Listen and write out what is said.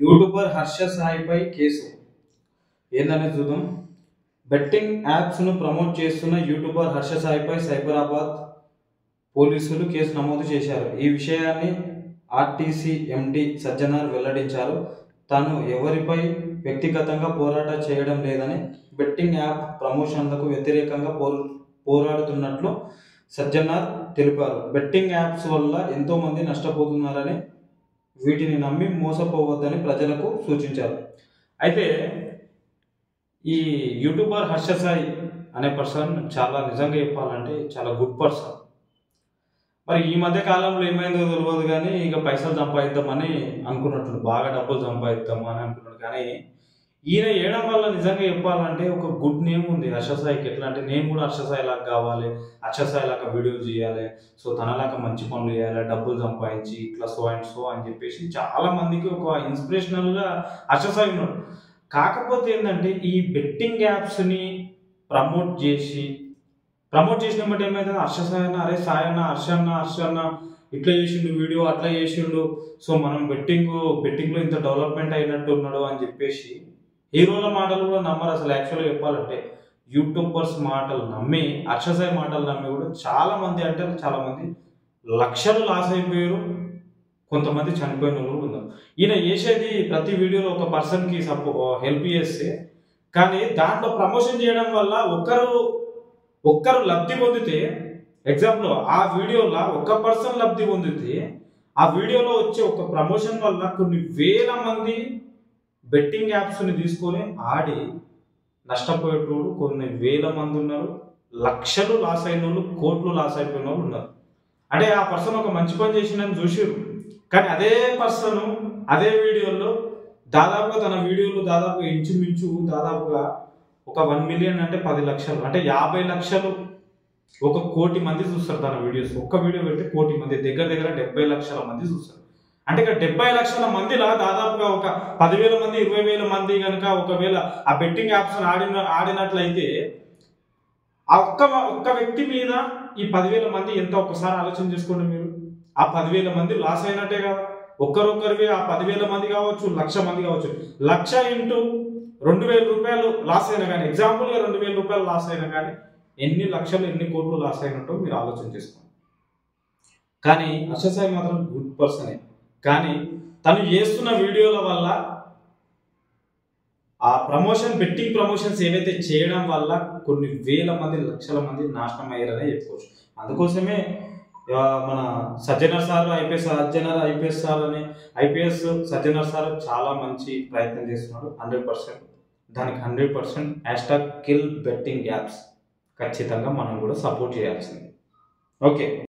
YouTuber Harsha సాయిపై case ఏందనేది చూద్దాం. Betting apps ను ప్రమోట్ చేస్తున్న యూట్యూబర్ హర్ష సాయిపై సైబరాబాద్ పోలీసులు కేసు నమోదు చేశారు. ఈ విషయాన్ని ఆర్టీసీ ఎండి సజ్జనార్ వెల్లడించారు. తాను ఎవరిపై వ్యక్తిగతంగా పోరాటం చేయడం లేదని, బెట్టింగ్ యాప్ ప్రమోషన్లకు వ్యతిరేకంగా పోరాడుతున్నట్లు సజ్జనార్ తెలిపారు. బెట్టింగ్ యాప్స్ వల్ల ఎంతో మంది నష్టపోతున్నారని, వీటిని నమ్మి మోసపోవద్దని ప్రజలకు సూచించారు. అయితే ఈ యూట్యూబర్ హర్ష సాయి అనే పర్సన్ చాలా నిజంగా చెప్పాలంటే చాలా గుడ్ పర్సన్. మరి ఈ మధ్య కాలంలో ఏమైందో తెలియదు కానీ ఇక పైసలు సంపాదిద్దామని అనుకున్నట్లు, బాగా డబ్బులు సంపాదిద్దాము అని అనుకున్నాడు. కానీ ఈయన వేయడం వల్ల నిజంగా చెప్పాలంటే ఒక గుడ్ నేమ్ ఉంది హర్ష సాయికి. ఎట్లా అంటే నేను కూడా హర్ష సాయి లాగా కావాలి, హర్ష సాయి లాగా వీడియోలు చేయాలి, సో తనలాగా మంచి పనులు చేయాలి, డబ్బులు సంపాదించి ఇట్లా సో అండ్ సో అని చెప్పేసి చాలా మందికి ఒక ఇన్స్పిరేషనల్గా హర్ష సాయి ఉన్నాడు. కాకపోతే ఏంటంటే ఈ బెట్టింగ్ యాప్స్ని ప్రమోట్ చేసిన బట్టి ఏమైతుంది, హర్ష సాయి అన్న, అరే సాయి అన్న, హర్ష అన్న ఇట్లా చేసిండు వీడియో, అట్లా చేసిండు, సో మనం బెట్టింగ్లో ఇంత డెవలప్మెంట్ అయినట్టు ఉన్నాడు అని చెప్పేసి హీరోల మాటలు కూడా నమ్మరు. అసలు యాక్చువల్గా చెప్పాలంటే యూట్యూబర్స్ మాటలు నమ్మి, హర్ష సాయి మాటలు నమ్మి కూడా చాలా మంది లక్షలు లాస్ అయిపోయారు, కొంతమంది చనిపోయిన వాళ్ళు ఉన్నారు. ఈయన చేసేది ప్రతి వీడియోలో ఒక పర్సన్కి హెల్ప్ చేస్తే, కానీ దాంట్లో ప్రమోషన్ చేయడం వల్ల ఒక్కరు లబ్ధి పొందితే, ఎగ్జాంపుల్ ఆ వీడియోలో ఒక పర్సన్ లబ్ధి పొందితే, ఆ వీడియోలో వచ్చే ఒక ప్రమోషన్ వల్ల కొన్ని వేల మంది బెట్టింగ్ యాప్స్ని తీసుకొని ఆడి నష్టపోయేటోడు కొన్ని వేల మంది ఉన్నారు. లక్షలు లాస్ అయిన వాళ్ళు, కోట్లు లాస్ అయిపోయిన వాళ్ళు ఉన్నారు. అంటే ఆ పర్సన్ ఒక మంచి పని చేసిందని చూసారు, కానీ అదే పర్సన్ అదే వీడియోలో దాదాపుగా తన వీడియోలు ఇంచుమించు దాదాపుగా ఒక 1 మిలియన్ అంటే 10 లక్షలు అంటే 50 లక్షలు, 1 కోటి మంది చూస్తారు తన వీడియోస్. ఒక్క వీడియో పెడితే 1 కోటి మంది, దగ్గర 70 లక్షల మంది చూస్తారు. అంటే ఇక 70 లక్షల మందిలా దాదాపుగా ఒక 10,000 మంది 20,000 మంది కనుక ఒకవేళ ఆ బెట్టింగ్ యాప్స్ ఆడినట్లయితే ఆ ఒక్క వ్యక్తి మీద ఈ 10,000 మంది ఎంత, ఒక్కసారి ఆలోచన చేసుకోండి మీరు. ఆ 10,000 మంది లాస్ అయినట్టే కదా. ఒక్కరొక్కరివి ఆ 10,000 మంది కావచ్చు, 1,00,000 మంది కావచ్చు, 1,00,000 ఇంటూ 2,000 రూపాయలు లాస్ అయినా కానీ, ఎగ్జాంపుల్గా 2,000 రూపాయలు లాస్ అయినా కానీ ఎన్ని లక్షలు ఎన్ని కోట్లు లాస్ అయినట్టు మీరు ఆలోచన చేసుకోండి. కానీ హర్ష సాయి మాత్రం గుడ్ పర్సనే. కానీ తను చేస్తున్న వీడియోల వల్ల ఆ బెట్టింగ్ ప్రమోషన్స్ ఏవైతే చేయడం వల్ల కొన్ని వేల మంది, లక్షల మంది నాశనం అయ్యారనే చెప్పుకోవచ్చు. అందుకోసమే మన Sajjanar sir IPS Sajjanar sir చాలా మంచి ప్రయత్నం చేస్తున్నాడు. 100% దానికి 100% #kill betting apps ఖచ్చితంగా మనం కూడా సపోర్ట్ చేయాల్సింది. ఓకే.